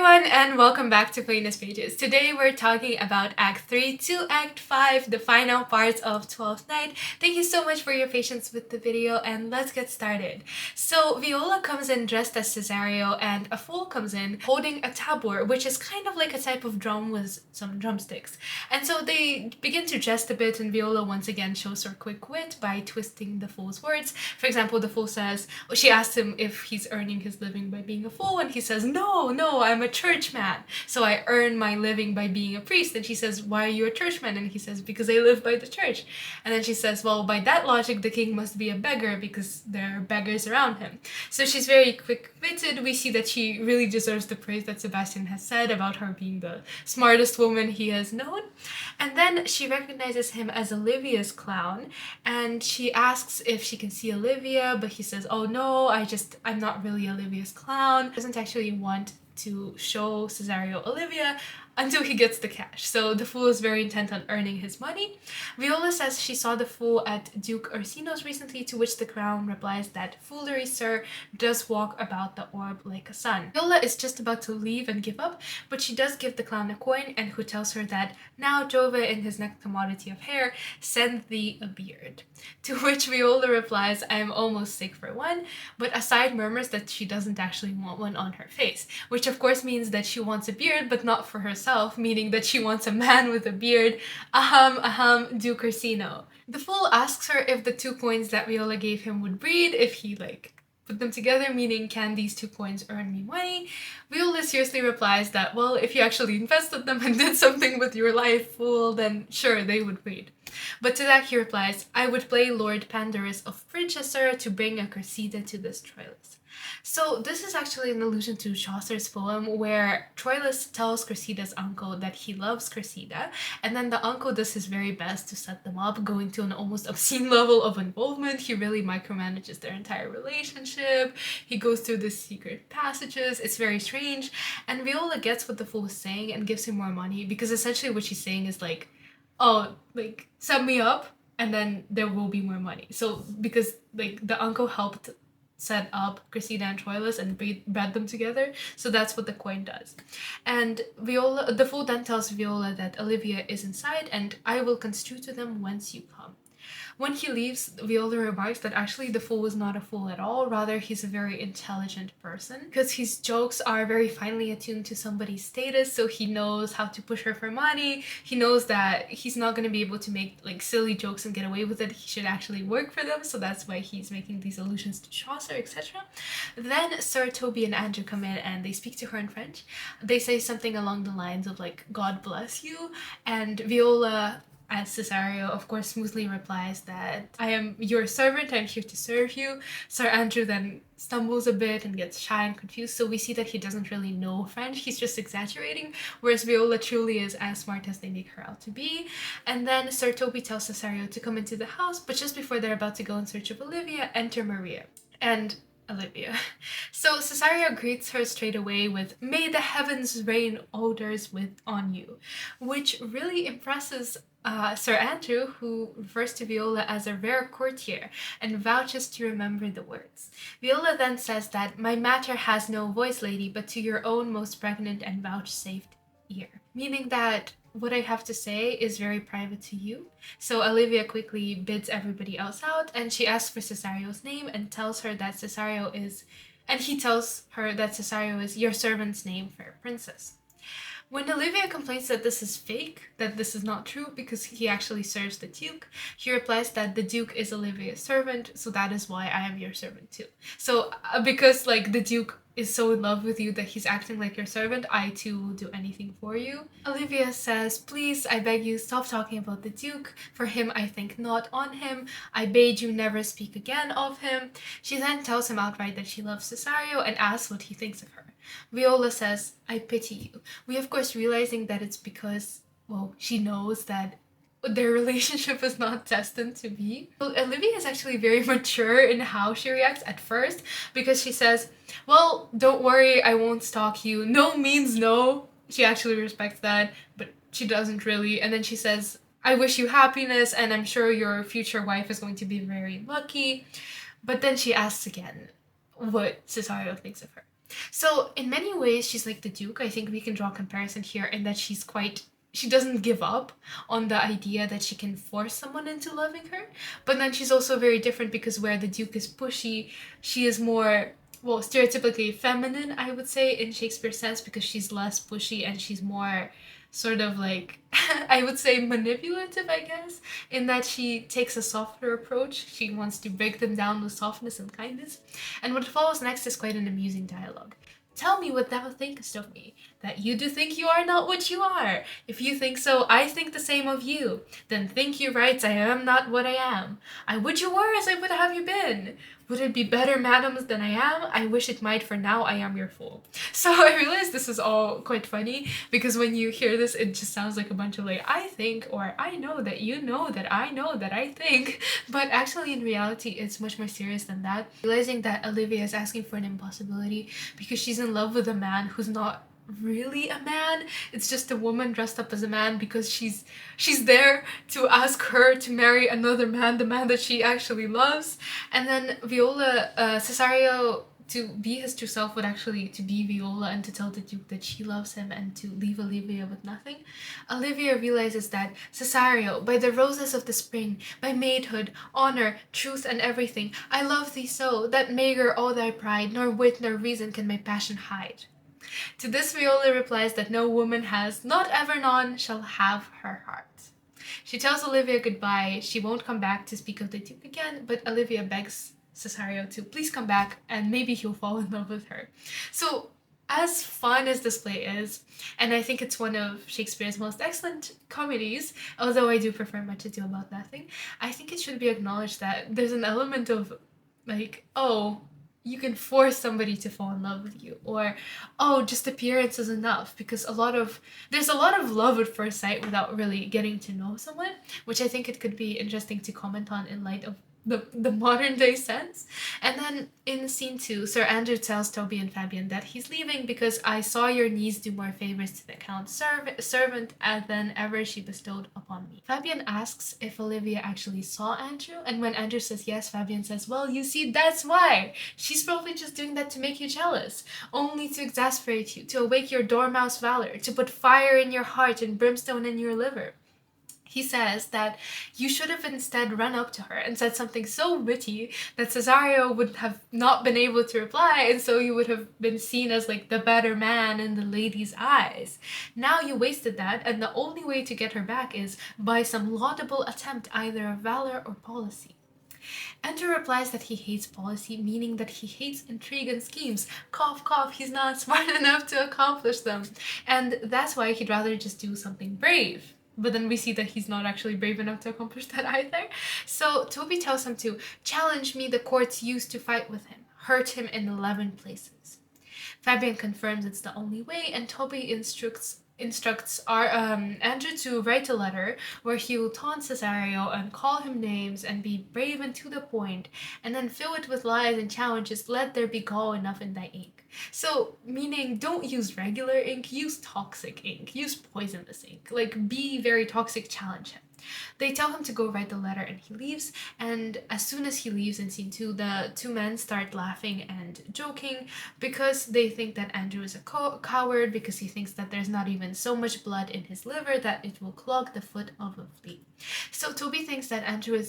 everyone, and welcome back to Plainest Pages. Today we're talking about Act 3 to Act 5, the final parts of Twelfth Night. Thank you so much for your patience with the video, and let's get started. So Viola comes in dressed as Cesario, and a fool comes in holding a tabor, which is kind of like a type of drum with some drumsticks. And so they begin to jest a bit, and Viola once again shows her quick wit by twisting the fool's words. For example, the fool says, she asks him if he's earning his living by being a fool, and he says, no, I'm a churchman, so I earn my living by being a priest. And she says, why are you a churchman? And he says, because I live by the church. And then she says, well, by that logic, the king must be a beggar because there are beggars around him. So she's very quick-witted. We see that she really deserves the praise that Sebastian has said about her being the smartest woman he has known. And then she recognizes him as Olivia's clown, and she asks if she can see Olivia, but he says, oh no, I'm not really Olivia's clown. He doesn't actually want to show Cesario Olivia until he gets the cash. So the fool is very intent on earning his money. Viola says she saw the fool at Duke Orsino's recently, to which the clown replies that foolery, sir, does walk about the orb like a sun. Viola is just about to leave and give up, but she does give the clown a coin, and who tells her that now Jove, in his next commodity of hair, send thee a beard. To which Viola replies, I am almost sick for one, but aside murmurs that she doesn't actually want one on her face, which of course means that she wants a beard, but not for herself, meaning that she wants a man with a beard. Duke Orsino. The fool asks her if the 2 coins that Viola gave him would breed, if he put them together, meaning can these 2 coins earn me money? Viola seriously replies that, well, if you actually invested them and did something with your life, fool, then sure, they would breed. But to that he replies, I would play Lord Pandarus of Phrygia, sir, to bring a Cressida to this Troilus. So this is actually an allusion to Chaucer's poem where Troilus tells Cressida's uncle that he loves Cressida, and then the uncle does his very best to set them up, going to an almost obscene level of involvement. He really micromanages their entire relationship. He goes through the secret passages. It's very strange. And Viola gets what the fool is saying and gives him more money, because essentially what she's saying is set me up and then there will be more money. So because the uncle helped set up Cressida and Troilus and bred them together, so that's what the coin does. And the fool then tells Viola that Olivia is inside, and I will construe to them whence you come. When he leaves, Viola remarks that actually the fool is not a fool at all, rather he's a very intelligent person, because his jokes are very finely attuned to somebody's status, so he knows how to push her for money. He knows that he's not going to be able to make silly jokes and get away with it. He should actually work for them, so that's why he's making these allusions to Chaucer, etc. Then Sir Toby and Andrew come in and they speak to her in French. They say something along the lines of God bless you, and Viola, as Cesario, of course, smoothly replies that I am your servant, I'm here to serve you. Sir Andrew then stumbles a bit and gets shy and confused, so we see that he doesn't really know French, he's just exaggerating, whereas Viola truly is as smart as they make her out to be. And then Sir Toby tells Cesario to come into the house, but just before they're about to go in search of Olivia, enter Maria. And Olivia. So Cesario greets her straight away with, may the heavens rain odors on you, which really impresses Sir Andrew, who refers to Viola as a rare courtier and vouches to remember the words. Viola then says that my matter has no voice, lady, but to your own most pregnant and vouchsafed ear, meaning that what I have to say is very private to you. So Olivia quickly bids everybody else out, and she asks for Cesario's name and tells her that Cesario is your servant's name, fair princess. When Olivia complains that this is fake, that this is not true because he actually serves the Duke, he replies that the Duke is Olivia's servant, so that is why I am your servant too. So because the Duke is so in love with you that he's acting like your servant, I too will do anything for you. Olivia says, please, I beg you, stop talking about the Duke. For him, I think not on him. I bade you never speak again of him. She then tells him outright that she loves Cesario and asks what he thinks of her. Viola says, I pity you. We of course realizing that it's because, well, she knows that their relationship is not destined to be. Well, Olivia is actually very mature in how she reacts at first, because she says, well, don't worry, I won't stalk you. No means no. She actually respects that, but she doesn't really. And then she says, I wish you happiness, and I'm sure your future wife is going to be very lucky. But then she asks again what Cesario thinks of her. So in many ways, she's like the Duke. I think we can draw a comparison here in that she doesn't give up on the idea that she can force someone into loving her. But then she's also very different because where the Duke is pushy, she is more, well, stereotypically feminine, I would say, in Shakespeare's sense, because she's less pushy and she's more sort of like, I would say manipulative, I guess, in that she takes a softer approach. She wants to break them down with softness and kindness. And what follows next is quite an amusing dialogue. Tell me what thou thinkest of me, that you do think you are not what you are. If you think so, I think the same of you. Then think you right, I am not what I am. I would you were as I would have you been. Would it be better, madams, than I am? I wish it might, for now I am your fool. So I realize this is all quite funny, because when you hear this, it just sounds like a bunch of like, I think, or I know that you know that I know that I think. But actually, in reality, it's much more serious than that. Realizing that Olivia is asking for an impossibility because she's in love with a man who's not really a man. It's just a woman dressed up as a man because she's there to ask her to marry another man, the man that she actually loves. And then Cesario, to be his true self, would actually to be Viola and to tell the Duke that she loves him and to leave Olivia with nothing. Olivia realizes that Cesario, by the roses of the spring, by maidhood, honor, truth, and everything, I love thee so, that maugre all thy pride, nor wit nor reason can my passion hide. To this Viola replies that no woman has, not ever none, shall have her heart. She tells Olivia goodbye. She won't come back to speak of the Duke again, but Olivia begs Cesario to please come back and maybe he'll fall in love with her. So as fun as this play is, and I think it's one of Shakespeare's most excellent comedies, although I do prefer Much Ado About Nothing, I think it should be acknowledged that there's an element of like, oh, you can force somebody to fall in love with you, or oh, just appearance is enough, because there's a lot of love at first sight without really getting to know someone, which I think it could be interesting to comment on in light of the modern day sense. And then in scene 2, Sir Andrew tells Toby and Fabian that he's leaving because I saw your niece do more favors to the Count's servant than ever she bestowed upon me. Fabian asks if Olivia actually saw Andrew, and when Andrew says yes, Fabian says, well, you see, that's why. She's probably just doing that to make you jealous, only to exasperate you, to awake your dormouse valor, to put fire in your heart and brimstone in your liver. He says that you should have instead run up to her and said something so witty that Cesario would have not been able to reply, and so you would have been seen as like the better man in the lady's eyes. Now you wasted that, and the only way to get her back is by some laudable attempt either of valor or policy. Andrew replies that he hates policy, meaning that he hates intrigue and schemes. Cough, cough, he's not smart enough to accomplish them. And that's why he'd rather just do something brave. But then we see that he's not actually brave enough to accomplish that either. So Toby tells him to challenge me the courts used to fight with him, hurt him in 11 places. Fabian confirms it's the only way, and Toby instructs Andrew to write a letter where he will taunt Cesario and call him names and be brave and to the point, and then fill it with lies and challenges. Let there be gall enough in thy ink. So, meaning don't use regular ink, use toxic ink, use poisonous ink. Like, be very toxic, challenge him. They tell him to go write the letter and he leaves, and as soon as he leaves in scene 2, the two men start laughing and joking because they think that Andrew is a coward, because he thinks that there's not even so much blood in his liver that it will clog the foot of a flea. So Toby thinks that Andrew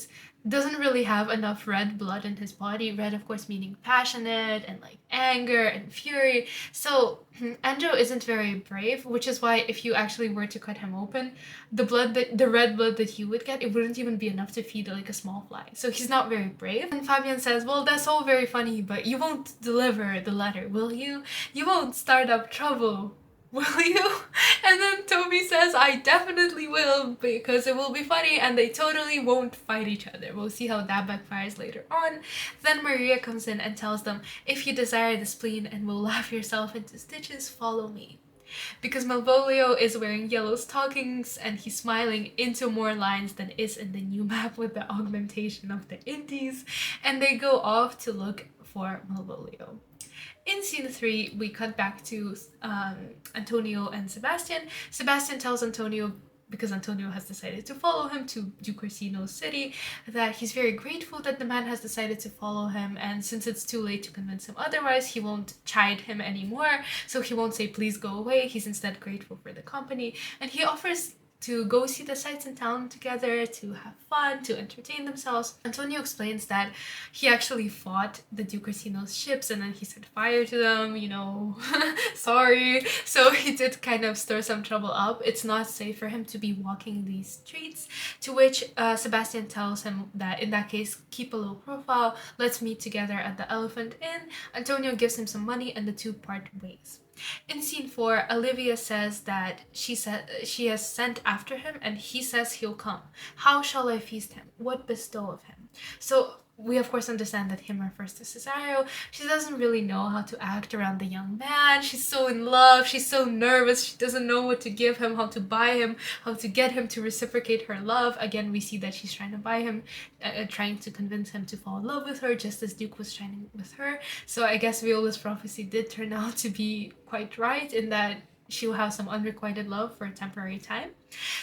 doesn't really have enough red blood in his body. Red, of course, meaning passionate and like anger and fury. So Andrew isn't very brave, which is why if you actually were to cut him open, the red blood that he would get, it wouldn't even be enough to feed like a small fly. So he's not very brave. And Fabian says, well, that's all very funny, but you won't deliver the letter, will you? You won't start up trouble, will you? And then Toby says, I definitely will, because it will be funny and they totally won't fight each other. We'll see how that backfires later on. Then Maria comes in and tells them, if you desire the spleen and will laugh yourself into stitches, follow me. Because Malvolio is wearing yellow stockings and he's smiling into more lines than is in the new map with the augmentation of the Indies, and they go off to look for Malvolio. In scene 3, we cut back to Antonio and Sebastian. Sebastian tells Antonio because Antonio has decided to follow him to Duke Orsino's city, that he's very grateful that the man has decided to follow him, and since it's too late to convince him otherwise, he won't chide him anymore, so he won't say please go away. He's instead grateful for the company, and he offers to go see the sights in town together, to have fun, to entertain themselves. Antonio explains that he actually fought the Duke Orsino's ships and then he set fire to them, you know, sorry. So he did kind of stir some trouble up. It's not safe for him to be walking these streets, to which Sebastian tells him that in that case, keep a low profile, let's meet together at the Elephant Inn. Antonio gives him some money and the two part ways. In scene 4, Olivia says that she has sent after him and he says he'll come. How shall I feast him? What bestow of him? So we of course understand that him refers to Cesario. She doesn't really know how to act around the young man. She's so in love, she's so nervous, she doesn't know what to give him, how to buy him, how to get him to reciprocate her love. Again, we see that she's trying to buy him, trying to convince him to fall in love with her, just as Duke was trying with her. So I guess Viola's prophecy did turn out to be quite right in that she'll have some unrequited love for a temporary time.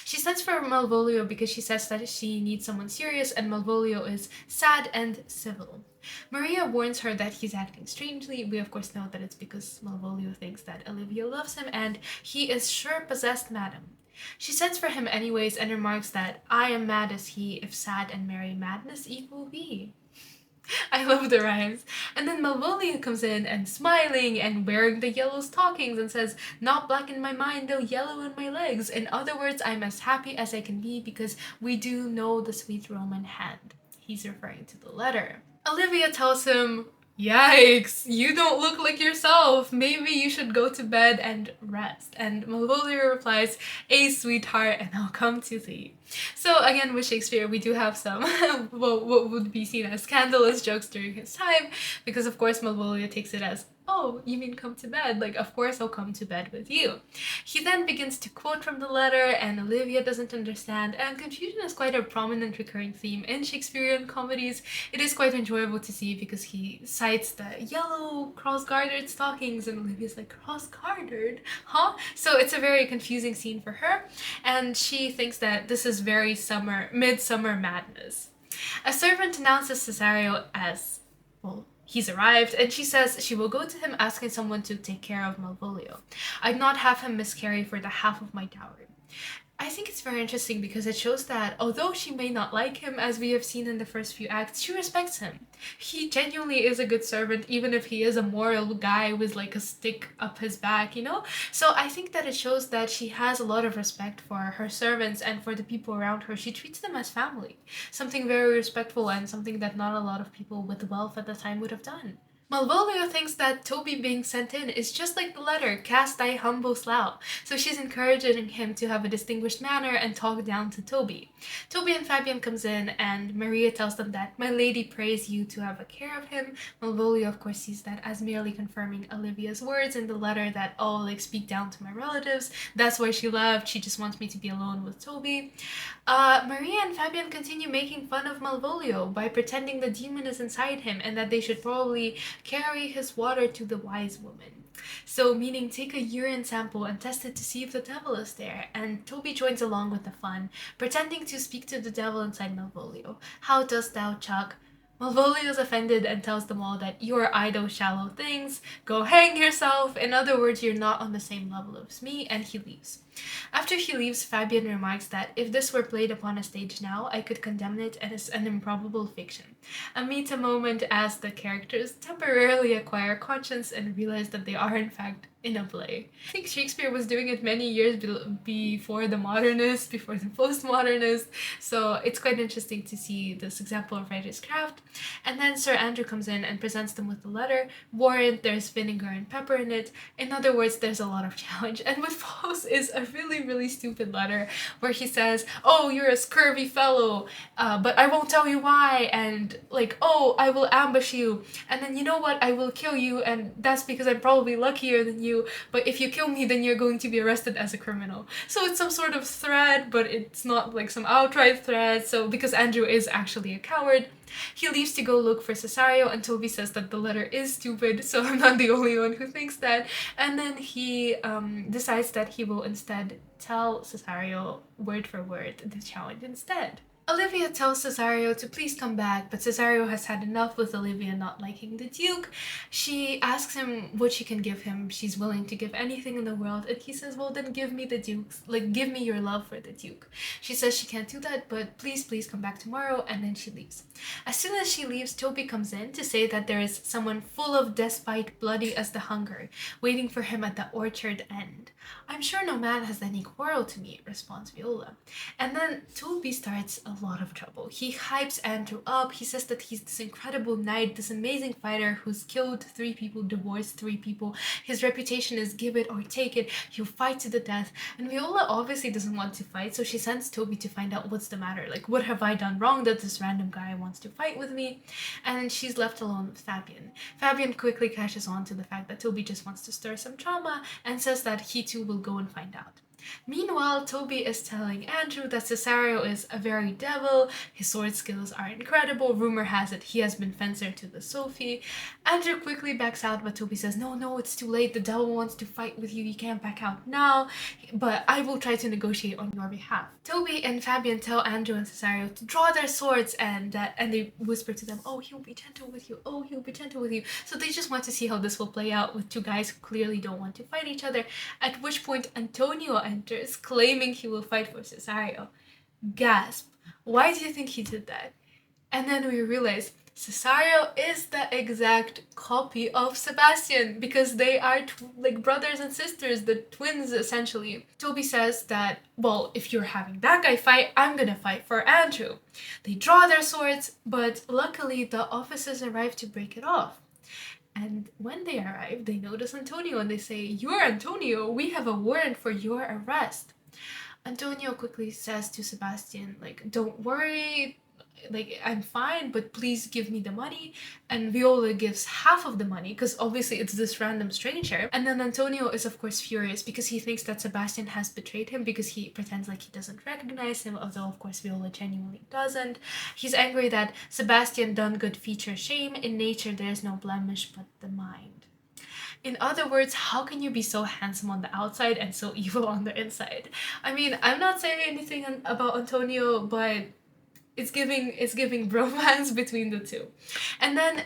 She sends for Malvolio because she says that she needs someone serious, and Malvolio is sad and civil. Maria warns her that he's acting strangely. We of course know that it's because Malvolio thinks that Olivia loves him and he is sure possessed, madam. She sends for him anyways and remarks that I am mad as he, if sad and merry madness equal be. I love the rhymes. And then Malvolio comes in and smiling and wearing the yellow stockings and says, not black in my mind, though yellow in my legs. In other words, I'm as happy as I can be because we do know the sweet Roman hand. He's referring to the letter. Olivia tells him, yikes, you don't look like yourself. Maybe you should go to bed and rest. And Malvolio replies, a sweetheart, and I'll come to thee. So again, with Shakespeare, we do have some what would be seen as scandalous jokes during his time, because of course Malvolio takes it as, oh, you mean come to bed? Like, of course I'll come to bed with you. He then begins to quote from the letter, and Olivia doesn't understand, and confusion is quite a prominent recurring theme in Shakespearean comedies. It is quite enjoyable to see because he cites the yellow cross-gartered stockings, and Olivia's like, cross-gartered? Huh? So it's a very confusing scene for her, and she thinks that this is very midsummer madness. A servant announces Cesario as, well, he's arrived, and she says she will go to him asking someone to take care of Malvolio. I'd not have him miscarry for the half of my dowry. I think it's very interesting because it shows that although she may not like him, as we have seen in the first few acts, she respects him. He genuinely is a good servant, even if he is a moral guy with like a stick up his back, you know? So I think that it shows that she has a lot of respect for her servants and for the people around her. She treats them as family. Something very respectful and something that not a lot of people with wealth at the time would have done. Malvolio thinks that Toby being sent in is just like the letter, cast thy humble slough, so she's encouraging him to have a distinguished manner and talk down to Toby. Toby and Fabian comes in and Maria tells them that my lady prays you to have a care of him. Malvolio of course sees that as merely confirming Olivia's words in the letter that, oh, like speak down to my relatives, that's why she left, she just wants me to be alone with Toby. Maria and Fabian continue making fun of Malvolio by pretending the demon is inside him and that they should probably carry his water to the wise woman. So meaning take a urine sample and test it to see if the devil is there, and Toby joins along with the fun, pretending to speak to the devil inside Malvolio. How dost thou, Chuck? Malvolio is offended and tells them all that you are idle, shallow things, go hang yourself, in other words, you're not on the same level as me, and he leaves. After he leaves, Fabian remarks that if this were played upon a stage now, I could condemn it as an improbable fiction. A meta moment as the characters temporarily acquire conscience and realize that they are in fact in a play. I think Shakespeare was doing it many years before the modernists, before the postmodernists, so it's quite interesting to see this example of writer's craft. And then Sir Andrew comes in and presents them with the letter. Warrant, there's vinegar and pepper in it. In other words, there's a lot of challenge. And what follows is a really stupid letter where he says, oh, you're a scurvy fellow, but I won't tell you why, and like, oh, I will ambush you, and then you know what, I will kill you, and that's because I'm probably luckier than you, you, but if you kill me, then you're going to be arrested as a criminal. So it's some sort of threat, but it's not like some outright threat. So because Andrew is actually a coward, he leaves to go look for Cesario, and Toby says that the letter is stupid, so I'm not the only one who thinks that. And then he decides that he will instead tell Cesario word for word the challenge instead. Olivia tells Cesario to please come back, but Cesario has had enough with Olivia not liking the Duke. She asks him what she can give him. She's willing to give anything in the world, and he says, well, then give me the Duke's, like, give me your love for the Duke. She says she can't do that, but please come back tomorrow, and then she leaves. As soon as she leaves, Toby comes in to say that there is someone full of despite, bloody as the hunger, waiting for him at the orchard end. I'm sure no man has any quarrel to me, responds Viola. And then Toby starts a lot of trouble. He hypes Andrew up. He says that he's this incredible knight, this amazing fighter who's killed 3 people, divorced 3 people. His reputation is give it or take it. He'll fight to the death. And Viola obviously doesn't want to fight, so she sends Toby to find out what's the matter. Like, what have I done wrong that this random guy wants to fight with me? And she's left alone with Fabian. Fabian quickly catches on to the fact that Toby just wants to stir some trauma and says that he too will go and find out. Meanwhile, Toby is telling Andrew that Cesario is a very devil, his sword skills are incredible, rumor has it he has been fencer to the Sophie. Andrew quickly backs out, but Toby says, no, it's too late, the devil wants to fight with you, you can't back out now, but I will try to negotiate on your behalf. Toby and Fabian tell Andrew and Cesario to draw their swords, and they whisper to them, oh, he'll be gentle with you, oh, he'll be gentle with you. So they just want to see how this will play out with 2 guys who clearly don't want to fight each other, at which point Antonio enters, claiming he will fight for Cesario. Gasp. Why do you think he did that? And then we realize Cesario is the exact copy of Sebastian, because they are like brothers and sisters, the twins essentially. Toby says that, well, if you're having that guy fight, I'm gonna fight for Andrew. They draw their swords, but luckily the officers arrive to break it off. And when they arrive, they notice Antonio and they say, you're Antonio, we have a warrant for your arrest. Antonio quickly says to Sebastian, like, don't worry, like, I'm fine, but please give me the money. And Viola gives half of the money, because obviously it's this random stranger. And then Antonio is of course furious because he thinks that Sebastian has betrayed him, because he pretends like he doesn't recognize him, although of course Viola genuinely doesn't. He's angry that Sebastian done good feature shame, in nature there's no blemish but the mind. In other words, how can you be so handsome on the outside and so evil on the inside? I mean, I'm not saying anything about Antonio, but it's giving bromance between the two. And then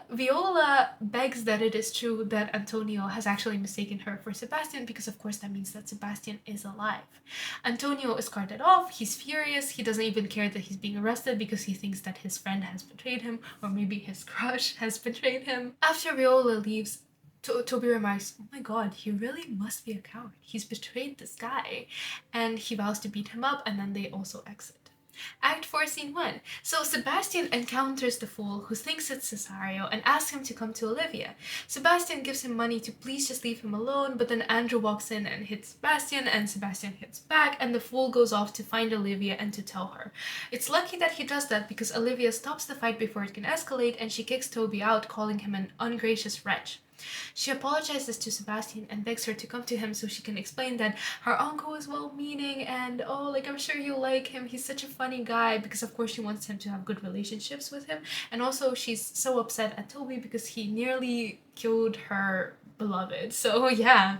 Viola begs that it is true that Antonio has actually mistaken her for Sebastian, because of course that means that Sebastian is alive. Antonio is carted off, he's furious, he doesn't even care that he's being arrested because he thinks that his friend has betrayed him, or maybe his crush has betrayed him. After Viola leaves, Toby remarks, oh my god, he really must be a coward. He's betrayed this guy. And he vows to beat him up, and then they also exit. Act 4, Scene 1. So Sebastian encounters the fool who thinks it's Cesario and asks him to come to Olivia. Sebastian gives him money to please just leave him alone, but then Andrew walks in and hits Sebastian, and Sebastian hits back, and the fool goes off to find Olivia and to tell her. It's lucky that he does that, because Olivia stops the fight before it can escalate, and she kicks Toby out, calling him an ungracious wretch. She apologizes to Sebastian and begs her to come to him so she can explain that her uncle is well-meaning and, oh, like, I'm sure you'll like him, he's such a funny guy, because of course she wants him to have good relationships with him. And also she's so upset at Toby because he nearly killed her beloved. So yeah.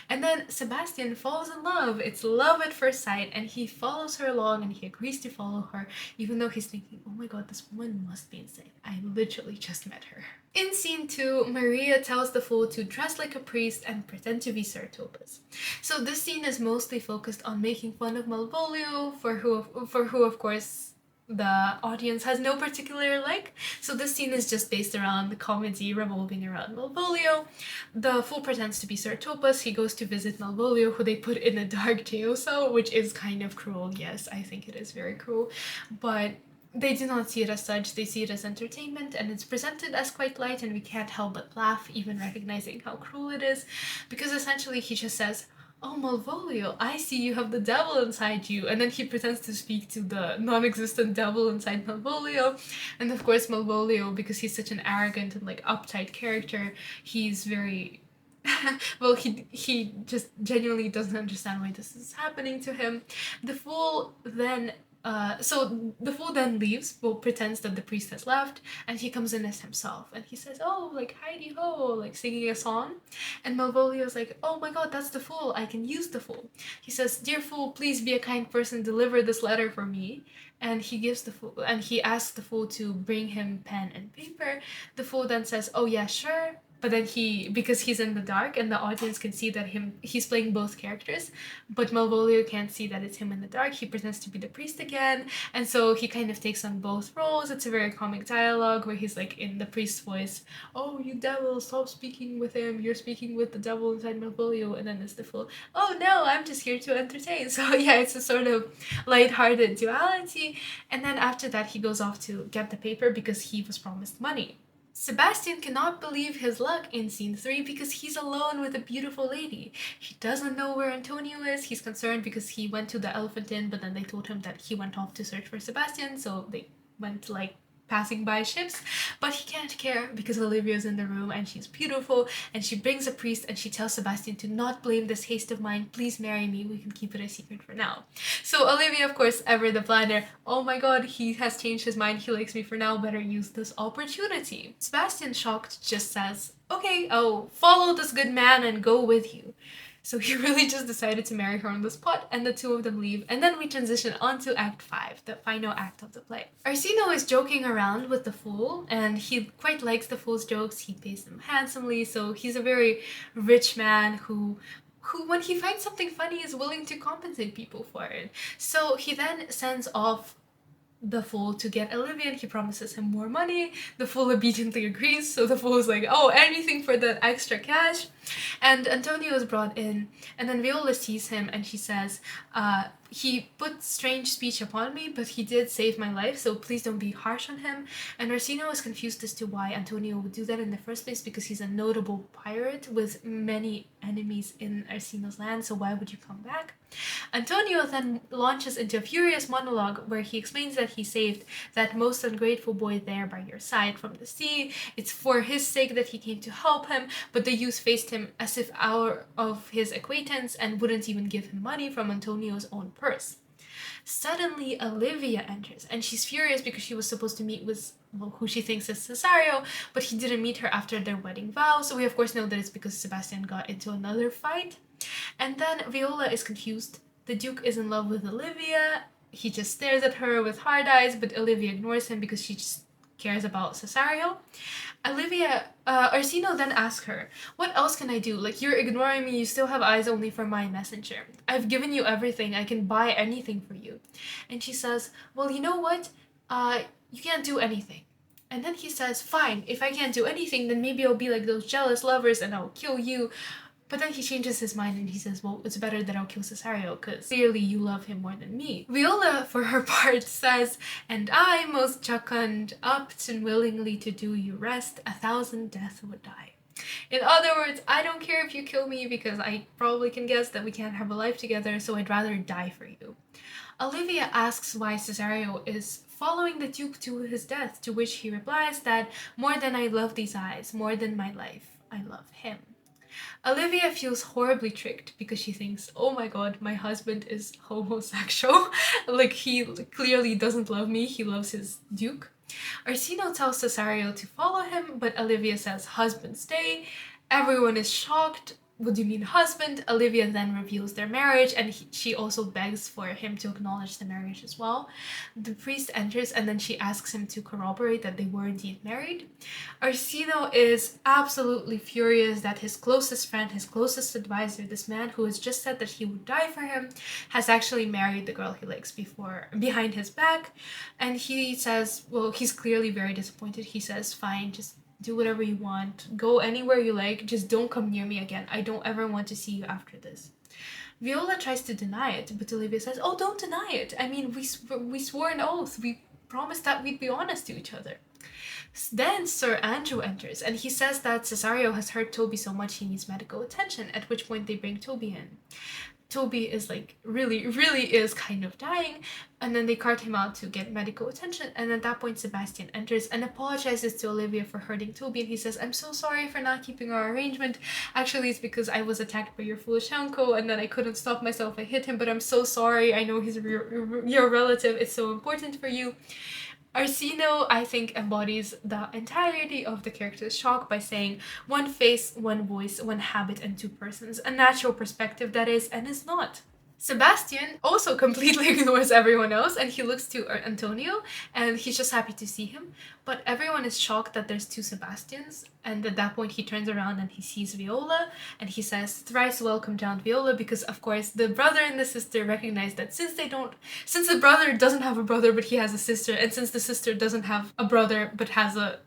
And then Sebastian falls in love. It's love at first sight, and he follows her along and he agrees to follow her, even though he's thinking, oh my god, this woman must be insane. I literally just met her. In Scene 2, Maria tells the fool to dress like a priest and pretend to be Sir Topas. So this scene is mostly focused on making fun of Malvolio, for who of course the audience has no particular like. So this scene is just based around the comedy revolving around Malvolio. The fool pretends to be Sir Topas. He goes to visit Malvolio, who they put in a dark jail cell, which is kind of cruel. Yes, I think it is very cruel, but they do not see it as such. They see it as entertainment, and it's presented as quite light, and we can't help but laugh, even recognizing how cruel it is, because essentially he just says, oh, Malvolio, I see you have the devil inside you, and then he pretends to speak to the non-existent devil inside Malvolio. And of course Malvolio, because he's such an arrogant and like uptight character, he's very Well, he just genuinely doesn't understand why this is happening to him. The fool then the fool then leaves, well, pretends that the priest has left, and he comes in as himself, and he says, "Oh, like hidey ho," like singing a song, and Malvolio's like, "Oh my god, that's the fool. I can use the fool." He says, "Dear fool, please be a kind person. Deliver this letter for me." And he gives the fool, and he asks the fool to bring him pen and paper. The fool then says, "Oh yeah, sure." But then because he's in the dark and the audience can see that he's playing both characters, but Malvolio can't see that it's him in the dark. He pretends to be the priest again, and so he kind of takes on both roles. It's a very comic dialogue where he's like in the priest's voice, "Oh, you devil, stop speaking with him. You're speaking with the devil inside Malvolio." And then it's the fool, "Oh no, I'm just here to entertain." So yeah, it's a sort of lighthearted duality. And then after that, he goes off to get the paper because he was promised money. Sebastian cannot believe his luck in scene 3 because he's alone with a beautiful lady. He doesn't know where Antonio is. He's concerned because he went to the Elephant Inn, but then they told him that he went off to search for Sebastian, so they went like passing by ships. But he can't care because Olivia's in the room and she's beautiful, and she brings a priest and she tells Sebastian to not blame this haste of mine. Please marry me. We can keep it a secret for now. So Olivia, of course, ever the planner, "Oh my god, he has changed his mind. He likes me for now. Better use this opportunity." Sebastian, shocked, just says, "Okay, I'll follow this good man and go with you." So he really just decided to marry her on the spot, and the two of them leave, and then we transition on to Act 5, the final act of the play. Orsino is joking around with the fool, and he quite likes the fool's jokes. He pays them handsomely, so he's a very rich man who when he finds something funny is willing to compensate people for it. So he then sends off the fool to get Olivia, and he promises him more money. The fool obediently agrees, so the fool is like, "Oh, anything for the extra cash." And Antonio is brought in, and then Viola sees him and she says, "He put strange speech upon me, but he did save my life, so please don't be harsh on him." And Orsino is confused as to why Antonio would do that in the first place, because he's a notable pirate with many enemies in Orsino's land, so why would you come back? Antonio then launches into a furious monologue where he explains that he saved that most ungrateful boy there by your side from the sea. It's for his sake that he came to help him, but the youth faced him as if out of his acquaintance and wouldn't even give him money from Antonio's own purse. Suddenly, Olivia enters, and she's furious because she was supposed to meet with, well, who she thinks is Cesario, but he didn't meet her after their wedding vow, so we of course know that it's because Sebastian got into another fight. And then Viola is confused. The Duke is in love with Olivia. He just stares at her with hard eyes, but Olivia ignores him because she just cares about Cesario. Orsino then asks her, "What else can I do? Like, you're ignoring me, you still have eyes only for my messenger. I've given you everything, I can buy anything for you." And she says, "Well, you know what? You can't do anything." And then he says, "Fine, if I can't do anything, then maybe I'll be like those jealous lovers and I'll kill you." But then he changes his mind and he says, "Well, it's better that I'll kill Cesario, because clearly you love him more than me." Viola, for her part, says, "And I, most jocund, opt unwillingly to do you rest, 1,000 deaths would die." In other words, I don't care if you kill me because I probably can guess that we can't have a life together, so I'd rather die for you. Olivia asks why Cesario is following the Duke to his death, to which he replies that more than I love these eyes, more than my life, I love him. Olivia feels horribly tricked because she thinks, "Oh my god, my husband is homosexual." Like, he clearly doesn't love me, he loves his Duke. Orsino tells Cesario to follow him, but Olivia says, "Husband, stay." Everyone is shocked. "What do you mean husband?" Olivia then reveals their marriage, and she also begs for him to acknowledge the marriage as well. The priest enters, and then she asks him to corroborate that they were indeed married. Orsino is absolutely furious that his closest friend, his closest advisor, this man who has just said that he would die for him, has actually married the girl he likes behind his back. And he says, well, he's clearly very disappointed. He says, "Fine, just do whatever you want, go anywhere you like, just don't come near me again. I don't ever want to see you after this." Viola tries to deny it, but Olivia says, "Oh, don't deny it. I mean, we swore an oath. We promised that we'd be honest to each other." Then Sir Andrew enters, and he says that Cesario has hurt Toby so much he needs medical attention, at which point they bring Toby in. Toby is like really is kind of dying, and then they cart him out to get medical attention, and at that point Sebastian enters and apologizes to Olivia for hurting Toby, and he says, "I'm so sorry for not keeping our arrangement. Actually, it's because I was attacked by your foolish uncle, and then I couldn't stop myself. I hit him, but I'm so sorry. I know he's your relative. It's so important for you." Orsino, I think, embodies the entirety of the character's shock by saying, "One face, one voice, one habit, and two persons. A natural perspective that is and is not." Sebastian also completely ignores everyone else, and he looks to Antonio, and he's just happy to see him. But everyone is shocked that there's two Sebastians, and at that point he turns around and he sees Viola, and he says, "Thrice welcome down, Viola," because of course the brother and the sister recognize that since the brother doesn't have a brother but he has a sister, and since the sister doesn't have a brother but has a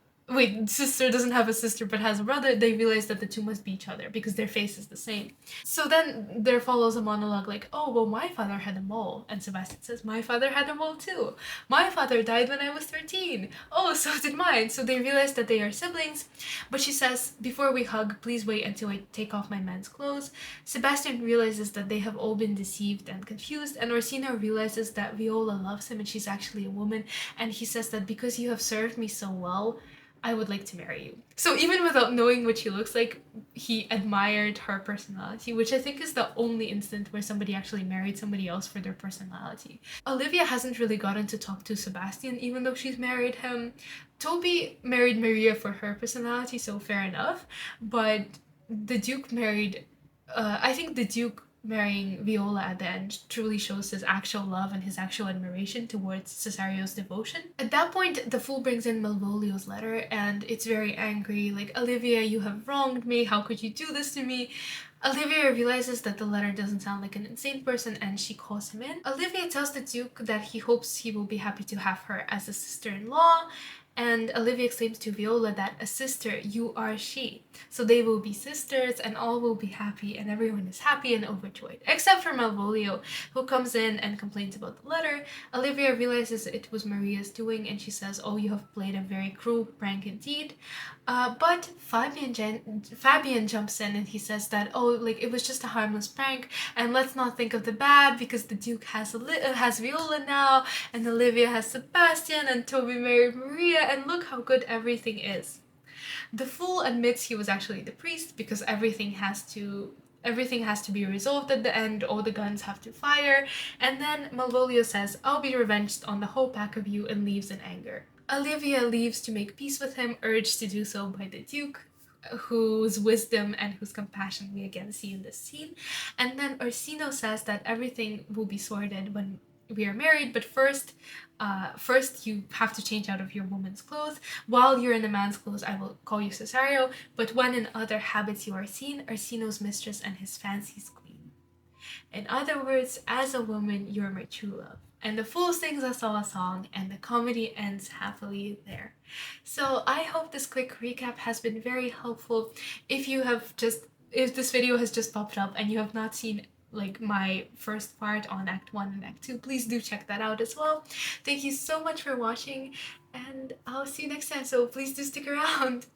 sister doesn't have a sister but has a brother, they realize that the two must be each other because their face is the same. So then there follows a monologue like, "Oh, well, my father had a mole." And Sebastian says, "My father had a mole too. My father died when I was 13. Oh, so did mine." So they realize that they are siblings. But she says, "Before we hug, please wait until I take off my man's clothes." Sebastian realizes that they have all been deceived and confused, and Orsino realizes that Viola loves him and she's actually a woman, and he says that, "Because you have served me so well, I would like to marry you." So even without knowing what she looks like, he admired her personality, which I think is the only instant where somebody actually married somebody else for their personality. Olivia hasn't really gotten to talk to Sebastian, even though she's married him. Toby married Maria for her personality, so fair enough. But the Duke married... I think the Duke marrying Viola at the end truly shows his actual love and his actual admiration towards Cesario's devotion. At that point, the fool brings in Malvolio's letter, and it's very angry, like, "Olivia, you have wronged me. How could you do this to me?" Olivia realizes that the letter doesn't sound like an insane person, and she calls him in. Olivia tells the Duke that he hopes he will be happy to have her as a sister-in-law, and Olivia exclaims to Viola that, "A sister, you are she." So they will be sisters, and all will be happy, and everyone is happy and overjoyed. Except for Malvolio, who comes in and complains about the letter. Olivia realizes it was Maria's doing, and she says, "Oh, you have played a very cruel prank indeed." But Fabian jumps in and he says that, "Oh, like, it was just a harmless prank, and let's not think of the bad, because the Duke has Viola now, and Olivia has Sebastian, and Toby married Maria, and look how good everything is." The fool admits he was actually the priest, because everything has to be resolved at the end, all the guns have to fire, and then Malvolio says, "I'll be revenged on the whole pack of you," and leaves in anger. Olivia leaves to make peace with him, urged to do so by the Duke, whose wisdom and whose compassion we again see in this scene. And then Orsino says that everything will be sorted when we are married, but first you have to change out of your woman's clothes. While you're in a man's clothes, I will call you Cesario, but when in other habits you are seen, Orsino's mistress and his fancy's queen. In other words, as a woman, you're my true love. And the fool sings us all a song, and the comedy ends happily there. So I hope this quick recap has been very helpful. If this video has just popped up and you have not seen like my first part on Act 1 and Act 2, please do check that out as well. Thank you so much for watching, and I'll see you next time, so please do stick around.